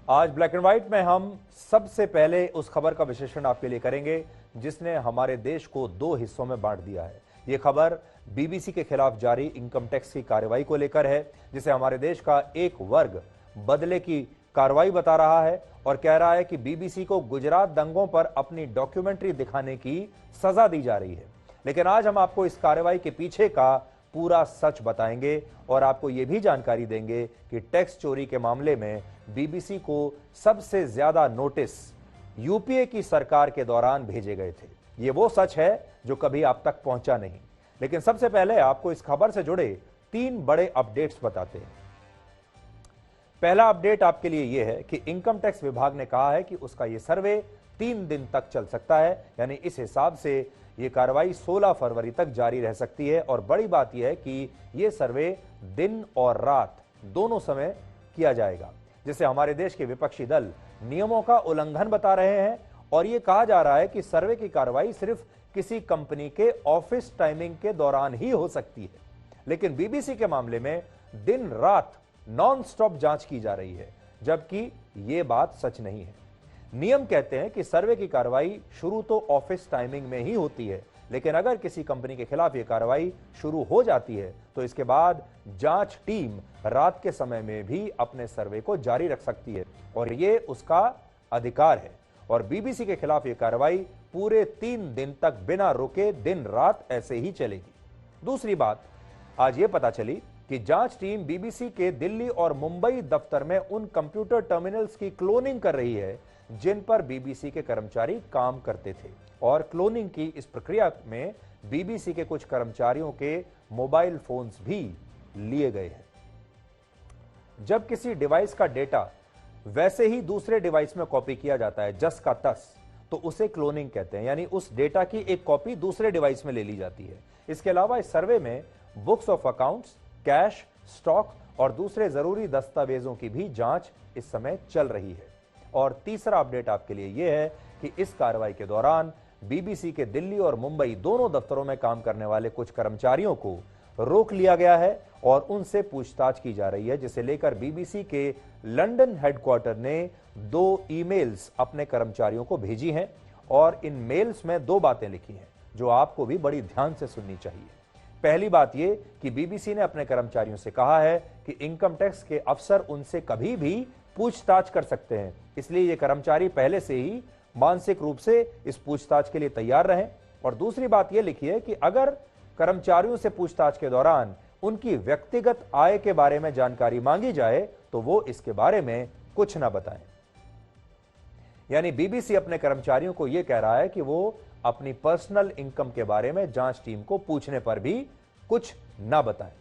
आज black and white में हम सबसे पहले उस खबर का विश्लेषण आपके लिए करेंगे जिसने हमारे देश को दो हिस्सों में बांट दिया है। यह खबर बीबीसी के खिलाफ जारी इनकम टैक्स की कार्रवाई को लेकर है, जिसे हमारे देश का एक वर्ग बदले की कार्रवाई बता रहा है और कह रहा है कि बीबीसी को गुजरात दंगों पर अपनी डॉक्यूमेंट्री दिखाने की सजा दी जा रही है। लेकिन आज हम आपको इस कार्रवाई के पीछे का पूरा सच बताएंगे और आपको यह भी जानकारी देंगे कि टैक्स चोरी के मामले में बीबीसी को सबसे ज्यादा नोटिस यूपीए की सरकार के दौरान भेजे गए थे। यह वो सच है जो कभी आप तक पहुंचा नहीं। लेकिन सबसे पहले आपको इस खबर से जुड़े 3 बड़े अपडेट्स बताते हैं। पहला अपडेट आपके लिए यह है कि इनकम टैक्स विभाग ने कहा है कि उसका यह सर्वे 3 दिन तक चल सकता है, यानी इस हिसाब से यह कार्रवाई 16 फरवरी तक जारी रह सकती है। और बड़ी बात यह है कि यह सर्वे दिन और रात दोनों समय किया जाएगा, जिसे हमारे देश के विपक्षी दल नियमों का उल्लंघन बता रहे हैं। और यह कहा जा रहा है कि सर्वे की कार्रवाई सिर्फ किसी कंपनी के ऑफिस टाइमिंग के दौरान ही हो सकती है। लेकिन बीबीसी के मामले में दिन रात नॉन स्टॉप जांच की जा रही है, जबकि यह बात सच नहीं है। नियम कहते हैं कि सर्वे की कार्रवाई शुरू तो ऑफिस टाइमिंग में ही होती है, लेकिन अगर किसी कंपनी के खिलाफ यह कार्रवाई शुरू हो जाती है तो इसके बाद जांच टीम रात के समय में भी अपने सर्वे को जारी रख सकती है और यह उसका अधिकार है। और बीबीसी के खिलाफ यह कार्रवाई पूरे 3 दिन तक बिना रुके दिन रात ऐसे ही चलेगी। दूसरी बात, आज यह पता चली कि जांच टीम बीबीसी के दिल्ली और मुंबई दफ्तर में उन कंप्यूटर टर्मिनल्स की क्लोनिंग कर रही है जिन पर बीबीसी के कर्मचारी काम करते थे। और क्लोनिंग की इस प्रक्रिया में बीबीसी के कुछ कर्मचारियों के मोबाइल फोन्स भी लिए गए हैं। जब किसी डिवाइस का डेटा वैसे ही दूसरे डिवाइस में कॉपी किया जाता है जस का तस, तो उसे क्लोनिंग कहते हैं, यानी उस डेटा की एक कॉपी दूसरे डिवाइस में ले ली जाती है। इसके अलावा इस सर्वे में books of accounts, cash, stock और दूसरे जरूरी दस्तावेजों की भी जांच इस समय चल रही है। और तीसरा अपडेट आपके लिए यह है कि इस कार्रवाई के दौरान बीबीसी के दिल्ली और मुंबई दोनों दफ्तरों में काम करने वाले कुछ कर्मचारियों को रोक लिया गया है और उनसे पूछताछ की जा रही है, जिसे लेकर बीबीसी के लंदन हेडक्वार्टर ने 2 ईमेल्स अपने कर्मचारियों को भेजी हैं। और इन मेल्स में 2 बातें लिखी हैं जो आपको भी बड़ी ध्यान से सुननी चाहिए। पहली बात यह कि बीबीसी ने अपने कर्मचारियों से कहा है कि इनकम टैक्स के अफसर उनसे कभी भी पूछताछ कर सकते हैं, इसलिए ये कर्मचारी पहले से ही मानसिक रूप से इस पूछताछ के लिए तैयार रहें। और दूसरी बात यह लिखी है कि अगर कर्मचारियों से पूछताछ के दौरान उनकी व्यक्तिगत आय के बारे में जानकारी मांगी जाए तो वो इसके बारे में कुछ ना बताएं। यानी बीबीसी अपने कर्मचारियों को यह कह रहा है कि वो अपनी पर्सनल इनकम के बारे में जांच टीम को पूछने पर भी कुछ ना बताएं।